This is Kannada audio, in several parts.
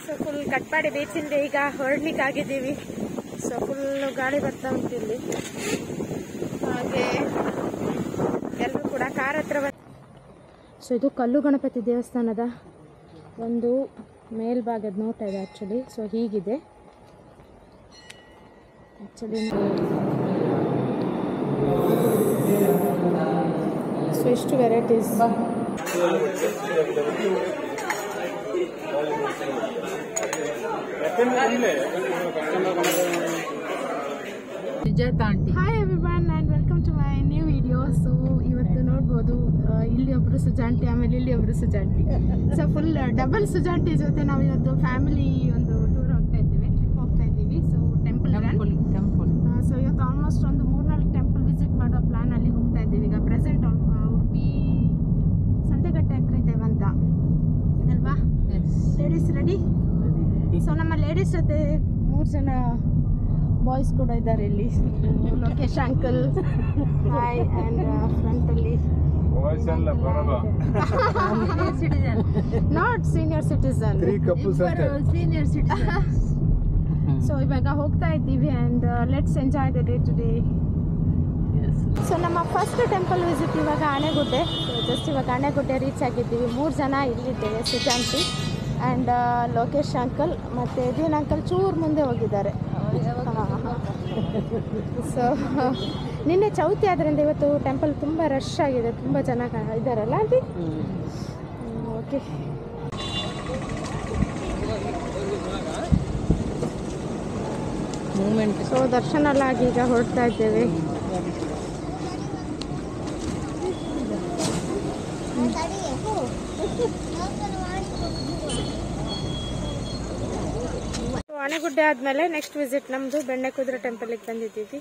ಸೊ ಫುಲ್ ಕಟ್ಪಾಡಿ ಬೀಚಿಂದ ಈಗ ಹೊರಡ್ಲಿಕ್ಕೆ ಆಗಿದ್ದೀವಿ. ಸೊ ಫುಲ್ಲು ಗಾಳಿ ಬರ್ತಾ ಉಂಟು ಇಲ್ಲಿ. ಹಾಗೆ ಎಲ್ಲರೂ ಕೂಡ ಕಾರ್ ಹತ್ರ ಸೊ ಇದು ಕಲ್ಲು ಗಣಪತಿ ದೇವಸ್ಥಾನದ ಒಂದು ಮೇಲ್ಭಾಗದ ನೋಟ ಇದೆ ಆ್ಯಕ್ಚುಲಿ. ಸೊ ಹೀಗಿದೆ ಆ್ಯಕ್ಚುಲಿ. ಸೊ ಇಷ್ಟು varieties. Hi everyone and welcome to my new video. So ಇವತ್ತು ನೋಡ್ಬೋದು ಇಲ್ಲಿ ಒಬ್ಬರು ಸುಜಾಂಟಿ, ಆಮೇಲೆ ಇಲ್ಲಿ ಒಬ್ಬರು ಸುಜಾಂಟಿ. ಸೊ ಫುಲ್ ಡಬಲ್ ಸುಜಾಂಟಿ ಜೊತೆ ನಾವು ಇವತ್ತು ಫ್ಯಾಮಿಲಿ ಒಂದು ಟೂರ್ ಟ್ರಿಪ್ ಹೋಗ್ತಾ ಇದ್ದೀವಿ. So temple. ಸೊ ಇವತ್ತು ಆಲ್ಮೋಸ್ಟ್ ಒಂದು 3-4 ಟೆಂಪಲ್ ವಿಸಿಟ್ ಮಾಡೋ ಪ್ಲಾನಲ್ಲಿ ಹೋಗ್ತಾ ಇದ್ದೀವಿ. ಈಗ ಪ್ರೆಸೆಂಟ್ ಉಡುಪಿ ಸಂತೆಗಟ್ಟೆ ಹತ್ರ ಇದ್ದೇವೆ ಅಂತ ಅಲ್ವಾ? Ladies ready? ಸೊ ನಮ್ಮ ಲೇಡೀಸ್ ಜೊತೆ 3 ಜನ ಬಾಯ್ಸ್ ಕೂಡ ಇದ್ದಾರೆ ಇಲ್ಲಿ. ಲೋಕೇಶ್ ಅಂಕಲ್ ಹಾಯ್, ಆ್ಯಂಡ್ ಫ್ರಂಟಲ್ಲಿ ನಾಟ್ ಸೀನಿಯರ್ ಸಿಟಿಸನ್. ಸೊ ಇವಾಗ ಹೋಗ್ತಾ ಇದ್ದೀವಿ and let's enjoy the day today. So ನಮ್ಮ ಫಸ್ಟ್ ಟೆಂಪಲ್ ವಿಸಿಟ್ ಇವಾಗ ಆನೆಗುಡ್ಡೆ. ಜಸ್ಟ್ ಇವಾಗ ಆನೆಗುಡ್ಡೆ ರೀಚ್ ಆಗಿದ್ದೀವಿ. 3 ಜನ ಇಲ್ಲಿದ್ದೇವೆ, ಸುಜಾಂತಿ ಆ್ಯಂಡ್ ಲೋಕೇಶ್ ಅಂಕಲ್ ಮತ್ತು ದೀನ್ ಅಂಕಲ್ ಚೂರು ಮುಂದೆ ಹೋಗಿದ್ದಾರೆ. ಸೊ ನಿನ್ನೆ ಚೌತಿ ಆದ್ದರಿಂದ ಇವತ್ತು ಟೆಂಪಲ್ ತುಂಬ ರಶ್ ಆಗಿದೆ, ತುಂಬ ಜನ ಇದ್ದಾರಲ್ಲ ಅಲ್ಲಿ. ಓಕೆ, ಸೊ ದರ್ಶನ ಎಲ್ಲ ಆಗಿ ಈಗ ಹೊರಡ್ತಾ ಇದ್ದೇವೆ. ಆನೆಗುಡ್ಡೆ ಆದಮೇಲೆ ನೆಕ್ಸ್ಟ್ ವಿಸಿಟ್ ನಮ್ಮದು ಬೆಣ್ಣೆಕುದ್ರೆ ಟೆಂಪಲ್ಗೆ ಬಂದಿದ್ದೀವಿ.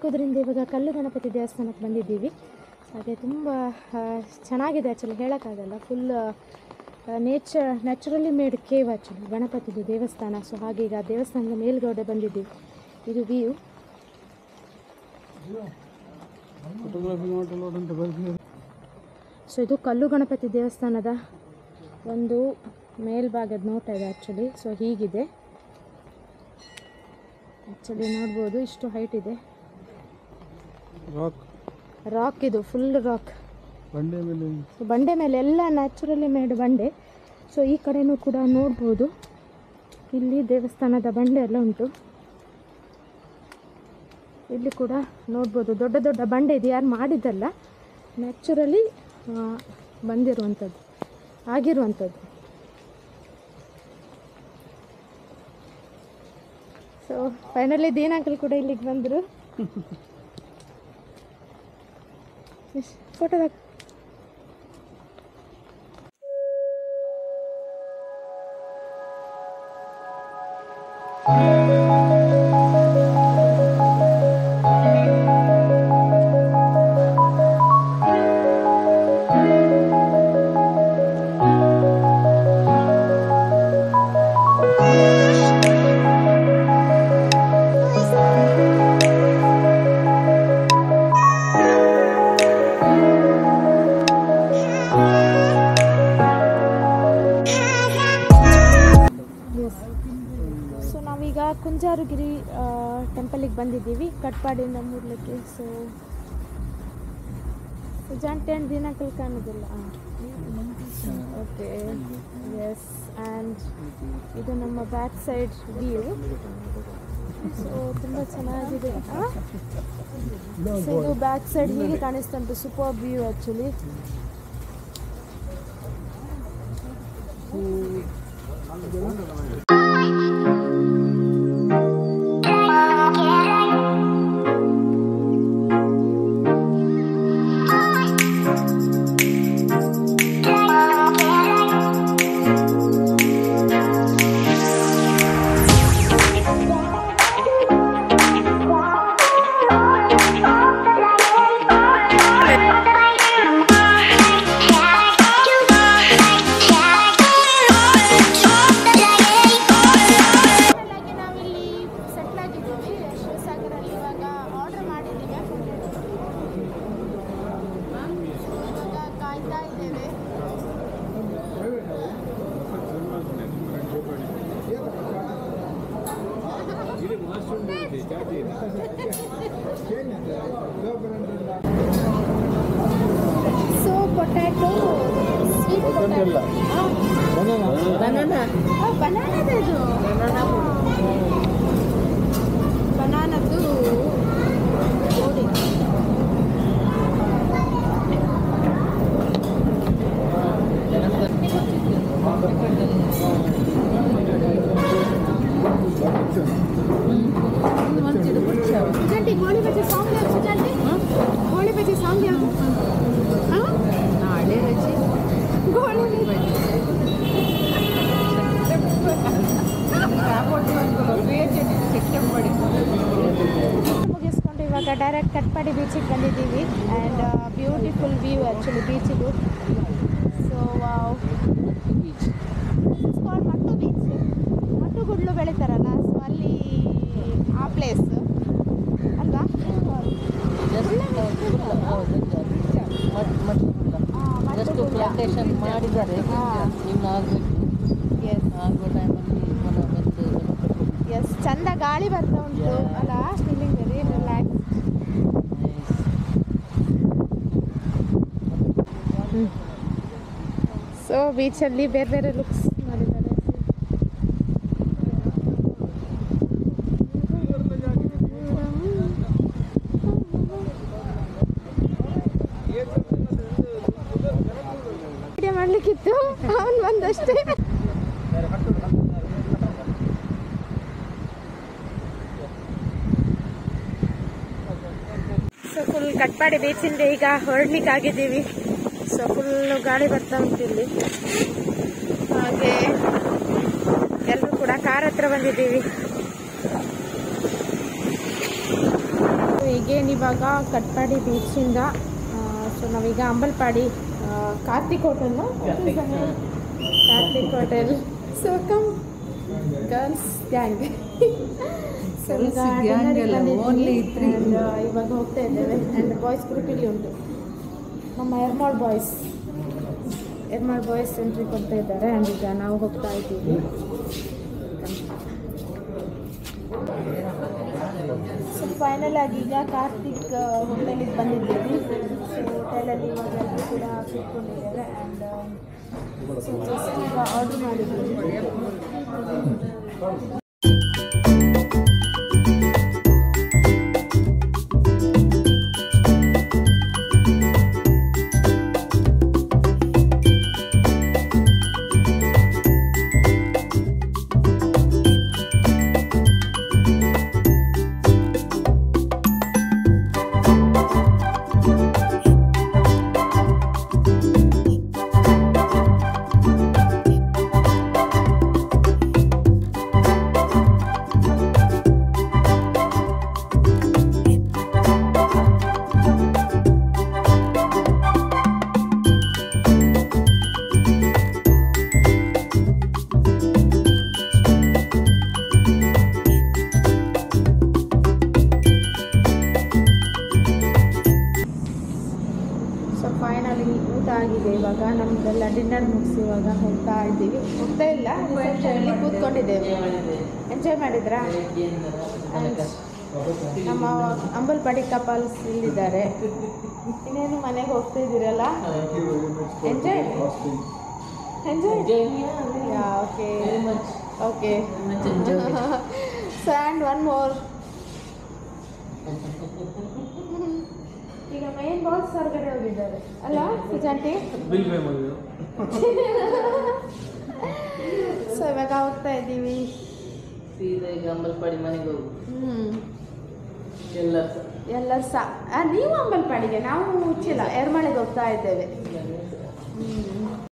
ಕುದ್ರಿಂದ ಇವಾಗ ಕಲ್ಲು ಗಣಪತಿ ದೇವಸ್ಥಾನಕ್ಕೆ ಬಂದಿದ್ದೀವಿ. ಹಾಗೆ ತುಂಬ ಚೆನ್ನಾಗಿದೆ ಆ್ಯಕ್ಚುಲಿ, ಹೇಳೋಕ್ಕಾಗಲ್ಲ. Full naturally made cave actually ಗಣಪತಿದು ದೇವಸ್ಥಾನ. ಸೊ ಹಾಗೆ ಈಗ ದೇವಸ್ಥಾನದ ಮೇಲ್ಗಡೆ ಬಂದಿದ್ದೀವಿ. ಇದು ವ್ಯೂ. ಸೊ ಇದು ಕಲ್ಲು ಗಣಪತಿ ದೇವಸ್ಥಾನದ ಒಂದು ಮೇಲ್ಭಾಗದ ನೋಟ ಇದೆ ಆ್ಯಕ್ಚುಲಿ. ಸೊ ಹೀಗಿದೆ ಆ್ಯಕ್ಚುಲಿ, ನೋಡ್ಬೋದು ಇಷ್ಟು ಹೈಟ್ ಇದೆ. ರಾಕ್ ಇದು ಫುಲ್ ರಾಕ್, ಬಂಡೆ ಮೇಲೆ ಎಲ್ಲ ನ್ಯಾಚುರಲಿ ಮೇಡ್ ಬಂಡೆ. ಸೊ ಈ ಕಡೆನೂ ಕೂಡ ನೋಡ್ಬೋದು, ಇಲ್ಲಿ ದೇವಸ್ಥಾನದ ಬಂಡೆ ಎಲ್ಲ ಉಂಟು. ಇಲ್ಲಿ ಕೂಡ ನೋಡ್ಬೋದು ದೊಡ್ಡ ದೊಡ್ಡ ಬಂಡೆ ಇದೆ, ಯಾರು ಮಾಡಿದ್ದಲ್ಲ, ನ್ಯಾಚುರಲಿ ಬಂದಿರುವಂಥದ್ದು, ಆಗಿರುವಂಥದ್ದು. ಸೊ ಫೈನಲಿ ದೀನ್ ಅಂಕಲ್ ಕೂಡ ಇಲ್ಲಿಗೆ ಬಂದರು. ಫೋಟೋದಾಗ ಕುಂಜಾರುಗಿರಿ ಟೆಂಪಲಿಗೆ ಬಂದಿದ್ದೀವಿ ಕಟ್ಪಾಡಿಂದ ಮೂಡಲಿಕ್ಕೆ. ಸೊ ಸುಜಾಂಟಿ ಆ್ಯಂಡ್ ದಿನಕಲ್ ಕಾಣೋದಿಲ್ಲ. Okay yes. ಆ್ಯಂಡ್ ಇದು ನಮ್ಮ ಬ್ಯಾಕ್ ಸೈಡ್ ವ್ಯೂ. ಸೊ ತುಂಬ ಚೆನ್ನಾಗಿದೆ. ಸೊ ಇದು ಬ್ಯಾಕ್ ಸೈಡ್ ಹೀಗೆ ಕಾಣಿಸ್ತಂತೆ. Super view actually. So potato, sweet potato. Banana. Oh, banana ಇದು. Bananadu ಗೋಡಿ. ಸುಜಾಂಟಿ ಗೋಳಿ ಬಜ್ಜಿ ಸಾಂಗ್ ಯಾವುದು ಸುಜಾಂಟಿ? ಗೋಳಿ ಬಜ್ಜಿ ಸಾಂಗ್ ಯಾವುದು? ಹಳೆ ಬಜ್ಜಿ ಗೋಳಿ ಮುಗಿಸ್ಕೊಂಡು ಇವಾಗ ಡೈರೆಕ್ಟ್ ಕಟ್ಪಾಡಿ ಬೀಚಿಗೆ ಬಂದಿದ್ದೀವಿ. ಆ್ಯಂಡ್ ಬ್ಯೂಟಿಫುಲ್ ವ್ಯೂ ಆ್ಯಕ್ಚುಲಿ ಬೀಚಿದು. So wow, Mattu beach. Mattu ಗುಡ್ಲು ಬೆಳಿತಾರಲ್ಲ, ಸೊ ಅಲ್ಲಿ ಆ ಪ್ಲೇಸ್ ಅಲ್ವಾ? ಪ್ಲಾಂಟೇಶನ್ ಮಾಡಿದ್ದಾರೆ. ಎಸ್, ಚಂದ ಗಾಳಿ ಬರ್ತಾ ಉಂಟು ಅಲ್ಲ, ಫೀಲಿಂಗ್ ವೆರಿ ರಿಲ್ಯಾಕ್ಸ್. ಸೊ ಬೀಚಲ್ಲಿ ಬೇರೆ ಬೇರೆ ಲುಕ್ಸ್ ಮಾಡಿದ್ದಾರೆ. ವಿಡಿಯೋ ಮಾಡ್ಲಿಕ್ಕಿತ್ತು, ಅವನು ಬಂದಷ್ಟೇ. ಸೊ ಫುಲ್ ಕಟ್ಪಾಡಿ ಬೀಚಿಂದ ಈಗ ಹೊರಡ್ಲಿಕ್ಕಾಗಿದ್ದೀವಿ. ಸೊ ಫುಲ್ಲು ಗಾಳಿ ಬರ್ತಾ ಉಂಟು ಇಲ್ಲಿ. ಹಾಗೆ ಎಲ್ಲರೂ ಕೂಡ ಕಾರ್ ಹತ್ರ ಬಂದಿದ್ದೀವಿ. ಈಗೇನಿವಾಗ ಕಟ್ಪಾಡಿ ಬೀಚಿಂದ ಸೊ ನಾವೀಗ Ambalpadi Karthik hotel, Karthik hotel. So come girls gang. So ಇವಾಗ ಹೋಗ್ತಾ ಇದ್ದೇವೆ. ಆ್ಯಂಡ್ ಬಾಯ್ಸ್ ಗ್ರೂಪ್ ಇಲ್ಲಿ ಉಂಟು. ನಮ್ಮ ಎರ್ಮಾಳ್ ಬಾಯ್ಸ್ ಎಂಟ್ರಿ ಕೊಡ್ತಾ ಇದ್ದಾರೆ. ಆ್ಯಂಡ್ ಈಗ ನಾವು ಹೋಗ್ತಾ ಇದ್ದೀವಿ. ಸೊ ಫೈನಲ್ ಆಗಿ ಈಗ ಕಾರ್ತಿಕ್ ಹೋಟೆಲಿಗೆ ಬಂದಿದ್ದೀವಿ. ಸೊ ಹೋಟೆಲಲ್ಲಿ ಇವಾಗ ಎಲ್ಲರೂ ಕೂಡ ಕೂತ್ಕೊಂಡಿದ್ದಾರೆ. ಆ್ಯಂಡ್ ಸೊ ಜಸ್ಟ್ ಈಗ ಆರ್ಡರ್ ಮಾಡಿದ್ದೀವಿ. ನಮ್ದೆಲ್ಲ ಡಿನ್ನರ್ ಮುಗಿಸಿ ಇವಾಗ ಹೋಗ್ತಾ ಇದ್ದೀವಿ. ಹೋಗ್ತಾ ಇಲ್ಲ, ಇಲ್ಲಿ ಕೂತ್ಕೊಂಡಿದ್ದೇವೆ. ಎಂಜಾಯ್ ಮಾಡಿದ್ರಾ? ನಮ್ಮ ಅಂಬಲ್ಪಾಡಿ ಕಪಲ್ಸ್ ಇಲ್ಲಿದ್ದಾರೆ. ಇನ್ನೇನು ಮನೆಗೆ ಹೋಗ್ತಾ ಇದ್ದೀರಲ್ಲ? Enjoy okay okay. So and one more, ಈಗ ಮೇನ್ ಬಾಸ್ ಹೊರಗಡೆ ಹೋಗಿದ್ದಾರೆ ಅಲ್ಲ ಸುಜಾಂಟಿ? ಸೊ ಇವಾಗ ಹೋಗ್ತಾ ಇದ್ದೀವಿ. ಅಂಬಲ್ಪಾಡಿ ಮನೆಗೆ ಹೋಗಿ ಎಲ್ಲರೂ ಸಹ ನೀವು ಅಂಬಲ್ಪಾಡಿಗೆ, ನಾವು ಮುಚ್ಚಿಲ್ಲ, ಎರ್ಮಳೆಗೆ ಹೋಗ್ತಾ ಇದ್ದೇವೆ.